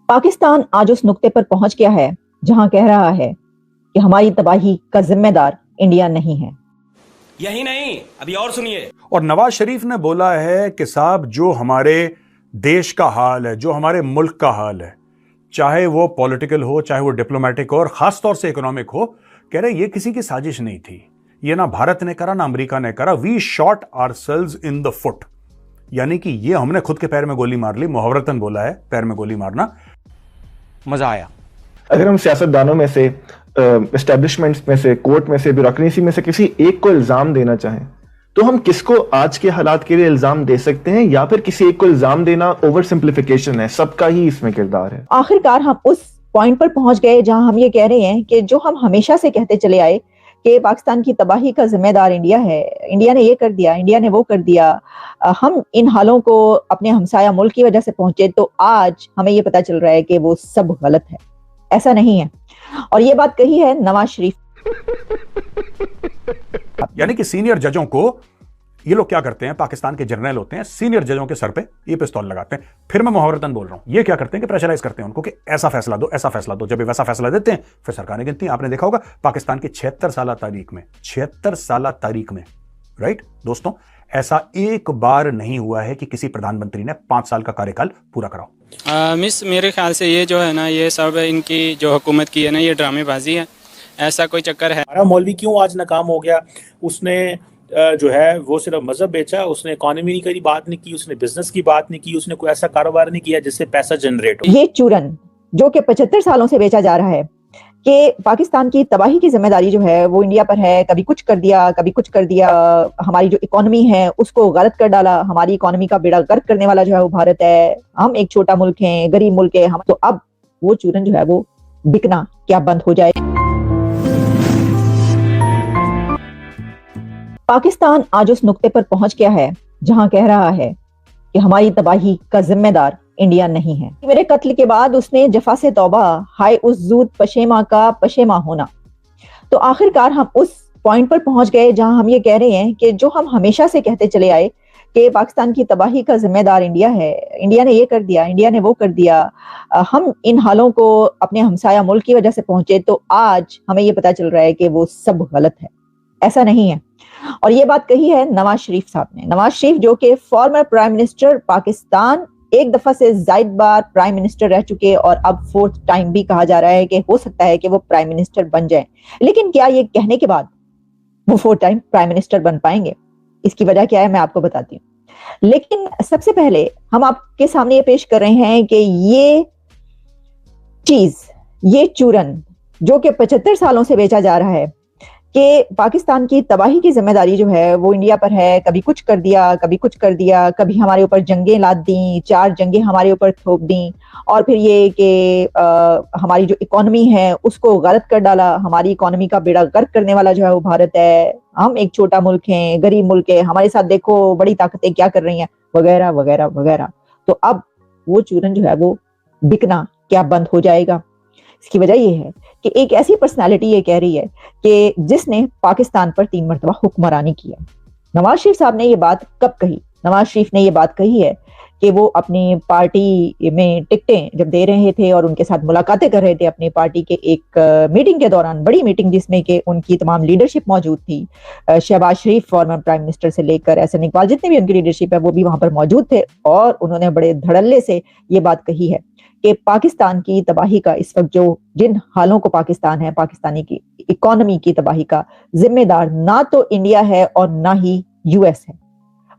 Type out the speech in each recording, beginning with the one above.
पाकिस्तान आज उस नुक्ते पर पहुंच गया है जहां कह रहा है कि हमारी तबाही का जिम्मेदार इंडिया नहीं है। यही नहीं, अभी और सुनिए। और नवाज शरीफ ने बोला है कि साहब जो हमारे देश का हाल है, जो हमारे मुल्क का हाल है, चाहे वो पॉलिटिकल हो, चाहे वो डिप्लोमेटिक हो और खास तौर से इकोनॉमिक हो, कह रहे ये किसी की साजिश नहीं थी। ये ना भारत ने करा ना अमेरिका ने करा। We shot ourselves in the foot, यानी कि ये हमने खुद के पैर में गोली मार ली। मुहावरतन बोला है पैर में गोली मारना। मजा आया। अगर हम सियासतदानों में से, एस्टेब्लिशमेंट्स में से, कोर्ट में से, ब्यूरोक्रेसी में से किसी एक को इल्जाम देना चाहें तो हम किसको आज के हालात के लिए इल्जाम दे सकते हैं, या फिर किसी एक को इल्जाम देना ओवर सिंप्लीफिकेशन है? सबका ही इसमें किरदार है। आखिरकार हम उस पॉइंट पर पहुंच गए जहां हम ये कह रहे हैं कि जो हम हमेशा से कहते चले आए कि पाकिस्तान की तबाही का जिम्मेदार इंडिया है, इंडिया ने ये कर दिया, इंडिया ने वो कर दिया, हम इन हालों को अपने हमसाया मुल्क की वजह से पहुंचे, तो आज हमें ये पता चल रहा है कि वो सब गलत है। ऐसा नहीं है। और ये बात कही है नवाज शरीफ। यानी कि सीनियर जजों को ये लोग क्या करते हैं, पाकिस्तान के जर्नल होते हैं, सीनियर जजों के सर पे ये पिस्तौल लगाते हैं। फिर मैं मुहावरतन बोल रहा हूं, ये क्या करते हैं कि प्रेशराइज करते हैं उनको कि ऐसा फैसला दो, ऐसा फैसला दो। जब ये वैसा फैसला देते हैं फिर सरकारें गिनती हैं। आपने देखा होगा पाकिस्तान की 76 साल तारीख में, राइट दोस्तों, ऐसा एक बार नहीं हुआ है कि किसी प्रधानमंत्री ने 5 साल का कार्यकाल पूरा कराओ। मिस, मेरे ख्याल से ये जो है ना, ये सब इनकी जो हुकूमत की है ना, ये ड्रामेबाजी है। ऐसा कोई चक्कर है? हमारा मौलवी क्यों आज नाकाम हो गया? उसने जो है वो सिर्फ मजहब बेचा, उसने इकोनॉमी की बात नहीं की, उसने बिजनेस की बात नहीं की, उसने कोई ऐसा कारोबार नहीं किया जिससे पैसा जनरेट हो। ये चूरन जो कि 75 सालों से बेचा जा रहा है कि पाकिस्तान की तबाही की जिम्मेदारी जो है वो इंडिया पर है, कभी कुछ कर दिया, कभी कुछ कर दिया, हमारी जो इकोनॉमी है उसको गलत कर डाला, हमारी इकोनॉमी का बेड़ा गर्क करने वाला जो है वो भारत है, हम एक छोटा मुल्क है, गरीब मुल्क है हम। तो अब वो चूरन जो है वो बिकना क्या बंद हो जाए? पाकिस्तान आज उस नुक्ते पर पहुंच गया है जहां कह रहा है कि हमारी तबाही का जिम्मेदार इंडिया नहीं है। मेरे कत्ल के बाद उसने जफा से तौबा, हाय उस जूद पशेमा का पशेमा होना। तो आखिरकार हम उस पॉइंट पर पहुंच गए जहां हम ये कह रहे हैं कि जो हम हमेशा से कहते चले आए कि पाकिस्तान की तबाही का जिम्मेदार इंडिया है, इंडिया ने ये कर दिया, इंडिया ने वो कर दिया, हम इन हालों को अपने हमसाया मुल्क की वजह से पहुंचे, तो आज हमें ये पता चल रहा है कि वो सब गलत है। ऐसा नहीं है। और ये बात कही है नवाज शरीफ साहब ने। नवाज शरीफ जो कि फॉर्मर प्राइम मिनिस्टर पाकिस्तान, एक दफा से जायद बार प्राइम मिनिस्टर रह चुके और अब 4th टाइम भी कहा जा रहा है कि हो सकता है कि वो प्राइम मिनिस्टर बन जाए। लेकिन क्या ये कहने के बाद वो 4th टाइम प्राइम मिनिस्टर बन पाएंगे? इसकी वजह क्या है मैं आपको बताती हूँ। लेकिन सबसे पहले हम आपके सामने ये पेश कर रहे हैं कि ये चीज, ये चूरन जो कि 75 सालों से बेचा जा रहा है कि पाकिस्तान की तबाही की जिम्मेदारी जो है वो इंडिया पर है, कभी कुछ कर दिया, कभी कुछ कर दिया, कभी हमारे ऊपर जंगें लाद दी, 4 जंगें हमारे ऊपर थोप दी, और फिर ये कि हमारी जो इकोनॉमी है उसको गलत कर डाला, हमारी इकोनॉमी का बेड़ा गर्क करने वाला जो है वो भारत है, हम एक छोटा मुल्क है, गरीब मुल्क है, हमारे साथ देखो बड़ी ताकतें क्या कर रही हैं, वगैरह वगैरह वगैरह। तो अब वो चूरन जो है वो बिकना क्या बंद हो जाएगा? इसकी वजह ये है कि एक ऐसी पर्सनालिटी ये कह रही है कि जिसने पाकिस्तान पर 3 मरतबा हुक्मरानी की है। नवाज शरीफ साहब ने ये बात कब कही? नवाज शरीफ ने ये बात कही है कि वो अपनी पार्टी में टिकटें जब दे रहे थे और उनके साथ मुलाकातें कर रहे थे अपनी पार्टी के एक मीटिंग के दौरान, बड़ी मीटिंग जिसमें कि उनकी तमाम लीडरशिप मौजूद थी, शहबाज शरीफ फॉर्मर प्राइम मिनिस्टर से लेकर एहसन इकबाल, जितने भी उनकी लीडरशिप है वो भी वहां पर मौजूद थे, और उन्होंने बड़े धड़ल्ले से ये बात कही है कि पाकिस्तान की तबाही का इस वक्त जो जिन हालों को पाकिस्तान है, पाकिस्तानी की इकोनॉमी की तबाही का जिम्मेदार ना तो इंडिया है और ना ही यूएस है,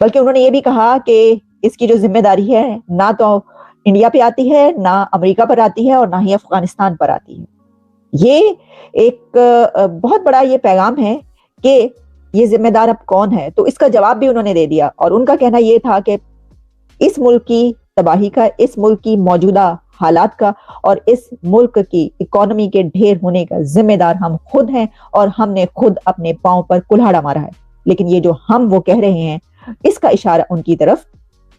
बल्कि उन्होंने ये भी कहा कि इसकी जो जिम्मेदारी है ना तो इंडिया पे आती है, ना अमेरिका पर आती है, और ना ही अफगानिस्तान पर आती है। ये एक बहुत बड़ा ये पैगाम है कि ये जिम्मेदार अब कौन है। तो इसका जवाब भी उन्होंने दे दिया, और उनका कहना ये था कि इस मुल्क की तबाही का, इस मुल्क की मौजूदा हालात का और इस मुल्क की इकोनॉमी के ढेर होने का जिम्मेदार हम खुद हैं, और हमने खुद अपने पांव पर कुल्हाड़ा मारा है। लेकिन ये जो हम वो कह रहे हैं, इसका इशारा उनकी तरफ,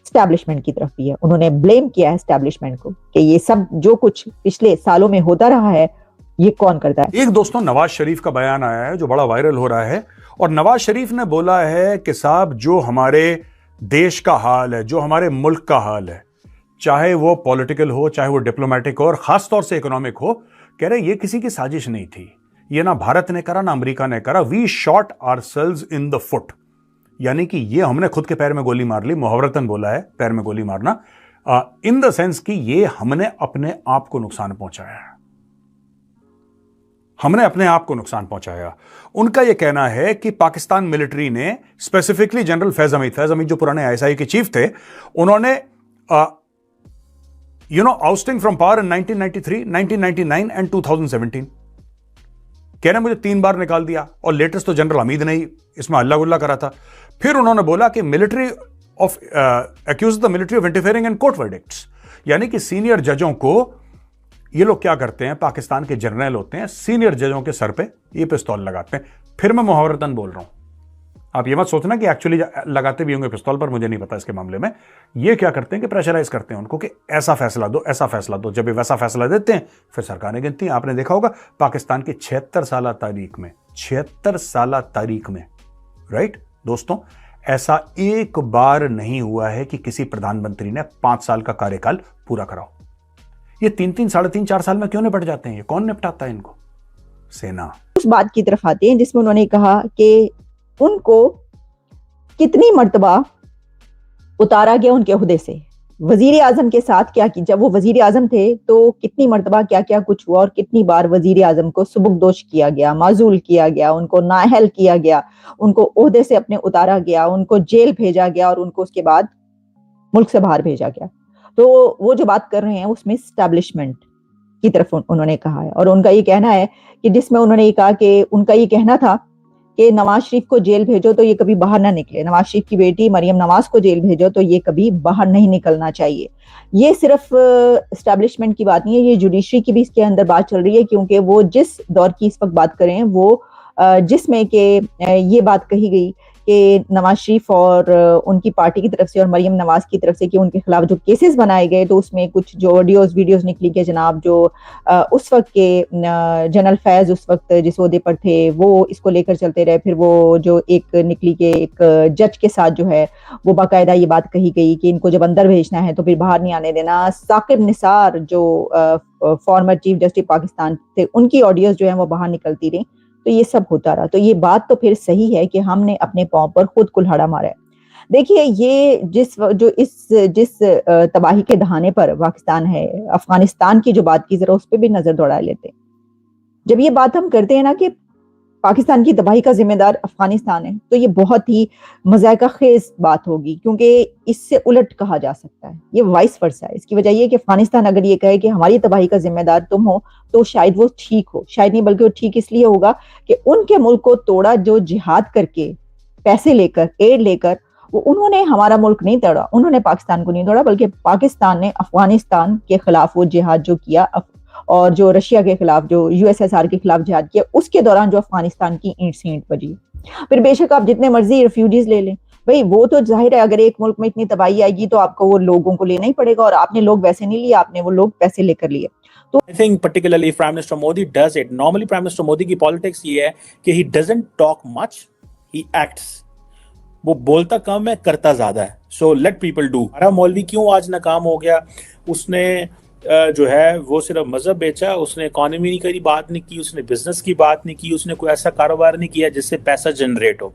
एस्टैब्लिशमेंट की तरफ भी है। उन्होंने ब्लेम किया है एस्टैब्लिशमेंट को कि ये सब जो कुछ पिछले सालों में होता रहा है ये कौन करता है। एक दोस्तों नवाज शरीफ का बयान आया है जो बड़ा वायरल हो रहा है, और नवाज शरीफ ने बोला है कि साहब जो हमारे देश का हाल है, जो हमारे मुल्क का हाल है, चाहे वो पॉलिटिकल हो, चाहे वो डिप्लोमेटिक हो, और खासतौर से इकोनॉमिक हो, कह रहे ये किसी की साजिश नहीं थी, ये ना भारत ने करा ना अमेरिका ने करा, we shot ourselves in the foot, यानी कि ये हमने खुद के पैर में गोली मार ली, मुहावरतन बोला है पैर में गोली मारना, इन द सेंस कि ये हमने अपने आप को नुकसान पहुंचाया है, हमने अपने आप को नुकसान पहुंचाया। उनका यह कहना है कि पाकिस्तान मिलिट्री ने, स्पेसिफिकली जनरल फैज हमीद जो पुराने आईएसआई के चीफ थे, उन्होंने ousting from power in 1993, 1999 and 2017, कह रहे मुझे 3 बार निकाल दिया, और लेटेस्ट तो जनरल हमीद ने ही इसमें हल्ला गुल्ला करा था। फिर उन्होंने बोला कि military of accuse the military of interfering in court verdicts, यानी कि सीनियर जजों को ये लोग क्या करते हैं, पाकिस्तान के जर्नल होते हैं, सीनियर जजों के सर पे ये पिस्तौल लगाते हैं। फिर मैं मुहावरतन बोल रहा हूं, आप ये मत सोचना कि एक्चुअली लगाते भी होंगे पिस्तौल पर, मुझे नहीं पता इसके मामले में। ये क्या करते हैं कि प्रेशराइज करते हैं उनको कि ऐसा फैसला दो, ऐसा फैसला दो। जब ये वैसा फैसला देते हैं फिर सरकारें गिनती हैं। आपने देखा होगा पाकिस्तान की 76 साल तारीख में, 76 साल तारीख में, राइट दोस्तों, ऐसा एक बार नहीं हुआ है कि किसी प्रधानमंत्री ने 5 साल का कार्यकाल पूरा कराओ। ये 3-3, 3.5, 4 साल में क्यों निपट जाते हैं? ये कौन निपटाता है इनको? सेना। उस बात की तरफ आते हैं जिसमें उन्होंने कहा कि उनको कितनी मर्तबा उतारा गया उनके ओहदे से, वजीर आजम के साथ क्या की, जब वो वजीर आजम थे तो कितनी मर्तबा क्या क्या कुछ हुआ, और कितनी बार वजीर आजम को सुबुकदोश किया गया, माजूल किया गया, उनको नाअहल किया गया, उनको ओहदे से अपने उतारा गया, उनको जेल भेजा गया, और उनको उसके बाद मुल्क से बाहर भेजा गया। तो वो जो बात कर रहे हैं उसमें एस्टैब्लिशमेंट की तरफ उन्होंने कहा है, और उनका ये कहना है कि जिसमें उन्होंने ये कहा कि उनका ये कहना था कि नवाज शरीफ को जेल भेजो तो ये कभी बाहर ना निकले, नवाज शरीफ की बेटी मरियम नवाज को जेल भेजो तो ये कभी बाहर नहीं निकलना चाहिए। ये सिर्फ एस्टैब्लिशमेंट की बात नहीं है, ये जुडिशरी की भी इसके अंदर बात चल रही है, क्योंकि वो जिस दौर की इस वक्त बात करें वो जिसमें कि ये बात कही गई कि नवाज शरीफ और उनकी पार्टी की तरफ से और मरियम नवाज की तरफ से कि उनके खिलाफ जो केसेस बनाए गए, तो उसमें कुछ जो वीडियोस निकली के जनाब, जो उस वक्त के जनरल फैज उस वक्त जिस ओहदे पर थे वो इसको लेकर चलते रहे। फिर वो जो एक निकली के एक जज के साथ जो है वो बाकायदा ये बात कही गई कि इनको जब अंदर भेजना है तो फिर बाहर नहीं आने देना। साकिब निसार जो फॉर्मर चीफ जस्टिस पाकिस्तान थे, उनकी ऑडियोज जो है वो बाहर निकलती रही, तो ये सब होता रहा। तो ये बात तो फिर सही है कि हमने अपने पांव पर खुद कुल्हाड़ा मारा है। देखिए, ये जिस तबाही के दहाने पर पाकिस्तान है, अफगानिस्तान की जो बात की, जरा उस पर भी नजर दौड़ा लेते हैं। जब ये बात हम करते हैं ना कि पाकिस्तान की तबाही का जिम्मेदार अफगानिस्तान है, तो ये बहुत ही मजायका खेज बात होगी, क्योंकि इससे उलट कहा जा सकता है, ये वाइस वर्सा है। इसकी वजह ये कि अफगानिस्तान अगर ये कहे कि हमारी तबाही का जिम्मेदार तुम हो, तो शायद वो ठीक हो, शायद नहीं बल्कि वो ठीक इसलिए होगा कि उनके मुल्क को तोड़ा जो जिहाद करके, पैसे लेकर, एड लेकर, वो उन्होंने हमारा मुल्क नहीं तोड़ा, उन्होंने पाकिस्तान को नहीं तोड़ा, बल्कि पाकिस्तान ने अफगानिस्तान के खिलाफ वो जिहाद जो किया, और जो रशिया के खिलाफ, जो यूएसएसआर के खिलाफ जिहाद किया, उसके दौरान जो अफगानिस्तान की ईंट से ईंट बजी। फिर बेशक आप जितने मर्जी रेफ्यूजीज ले लें, भाई वो तो जाहिर है अगर एक मुल्क में इतनी तबाही आएगी तो आपको वो लोगों को लेना ही पड़ेगा, और आपने लोग वैसे नहीं लिए, आपने वो लोग पैसे लेकर लिए। तो I think particularly Prime Minister Modi does it. Normally Prime Minister Modi की पॉलिटिक्स ये है कि he doesn't talk much, he acts. वो बोलता कम है, करता ज्यादा है। So let people do. हमारा मौलवी क्यों आज नाकाम हो गया? उसने जो है वो सिर्फ मजहब बेचा, उसने इकोनॉमी नहीं करी, बात नहीं की, उसने बिजनेस की बात नहीं की, उसने कोई ऐसा कारोबार नहीं किया जिससे पैसा जनरेट हो।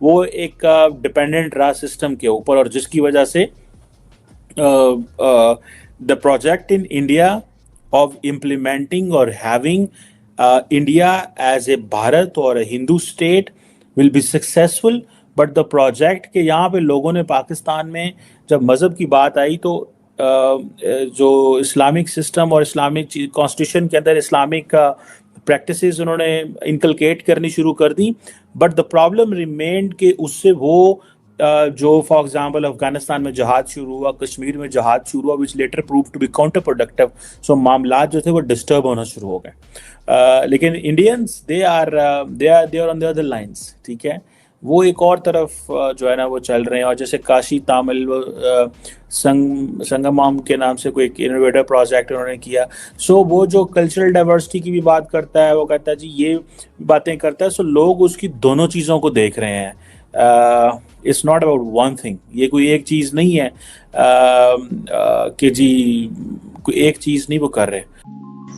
वो एक डिपेंडेंट रहा सिस्टम के ऊपर, और जिसकी वजह से the project in India of implementing or having India as a Bharat or a Hindu state will be successful, but the project के यहाँ पे लोगों ने पाकिस्तान में जब मज़हब की बात आई तो जो इस्लामिक सिस्टम और इस्लामिक कॉन्स्टिट्यूशन के अंदर इस्लामिक प्रैक्टिसेस उन्होंने इनकलकेट करनी शुरू कर दी, बट द प्रॉब्लम रिमेन्ड कि उससे वो जो फॉर एग्जांपल अफगानिस्तान में जहाद शुरू हुआ, कश्मीर में जहाद शुरू हुआ, which later prove to be counter productive. So मामला जो थे वो डिस्टर्ब होना शुरू हो गए। लेकिन Indians they are on the other lines, ठीक है, वो एक और तरफ जो है ना वो चल रहे हैं। और जैसे काशी तामिल संगमम के नाम से कोई एक इनोवेटिव प्रोजेक्ट उन्होंने किया। सो वो जो कल्चरल डाइवर्सिटी की भी बात करता है, वो कहता है जी ये बातें करता है। सो लोग उसकी दोनों चीज़ों को देख रहे हैं, it's not about one thing. ये कोई एक चीज नहीं है कि जी कोई एक चीज नहीं वो कर रहे।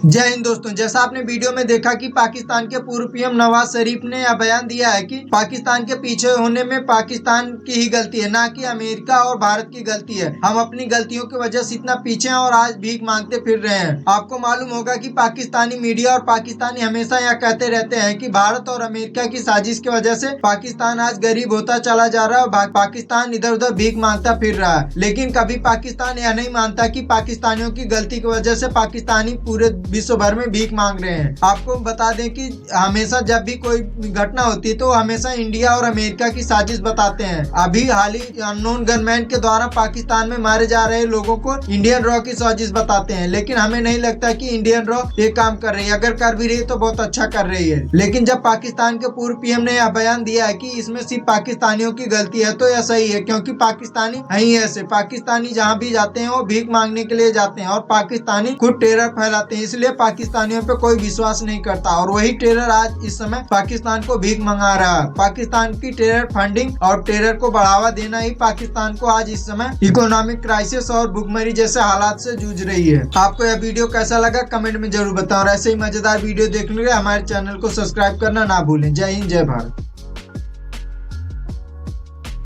जय हिंद दोस्तों, जैसा आपने वीडियो में देखा कि पाकिस्तान के पूर्व पीएम नवाज शरीफ ने यह बयान दिया है कि पाकिस्तान के पीछे होने में पाकिस्तान की ही गलती है, ना कि अमेरिका और भारत की गलती है। हम अपनी गलतियों की वजह से इतना पीछे हैं और आज भीख मांगते फिर रहे हैं। आपको मालूम होगा कि पाकिस्तानी मीडिया और पाकिस्तानी हमेशा यह कहते रहते हैं कि भारत और अमेरिका की साजिश की वजह से पाकिस्तान आज गरीब होता चला जा रहा है और पाकिस्तान इधर उधर भीख मांगता फिर रहा है। लेकिन कभी पाकिस्तान यह नहीं मानता कि पाकिस्तानियों की गलती की वजह से पाकिस्तानी पूरे विश्व भर में भीख मांग रहे हैं। आपको बता दें कि हमेशा जब भी कोई घटना होती है तो हमेशा इंडिया और अमेरिका की साजिश बताते हैं। अभी हाल ही अननोन गनमैन के द्वारा पाकिस्तान में मारे जा रहे लोगों को इंडियन रॉ की साजिश बताते हैं, लेकिन हमें नहीं लगता कि इंडियन रॉ ये काम कर रही है। अगर कर भी रही है तो बहुत अच्छा कर रही है। लेकिन जब पाकिस्तान के पूर्व पीएम ने यह बयान दिया है कि इसमें सिर्फ पाकिस्तानियों की गलती है तो यह सही है, क्योंकि पाकिस्तानी है ही ऐसे। पाकिस्तानी जहाँ भी जाते हैं वो भीख मांगने के लिए जाते हैं और पाकिस्तानी खुद टेरर फैलाते हैं, इसलिए पाकिस्तानियों पे कोई विश्वास नहीं करता। और वही टेरर आज इस समय पाकिस्तान को भीख मंगा रहा है। पाकिस्तान की टेरर फंडिंग और टेरर को बढ़ावा देना ही पाकिस्तान को आज इस समय इकोनॉमिक क्राइसिस और भुखमरी जैसे हालात से जूझ रही है। आपको यह वीडियो कैसा लगा कमेंट में जरूर बताओ और ऐसे ही मजेदार वीडियो देखने के लिए हमारे चैनल को सब्सक्राइब करना ना भूलें। जय हिंद, जय भारत।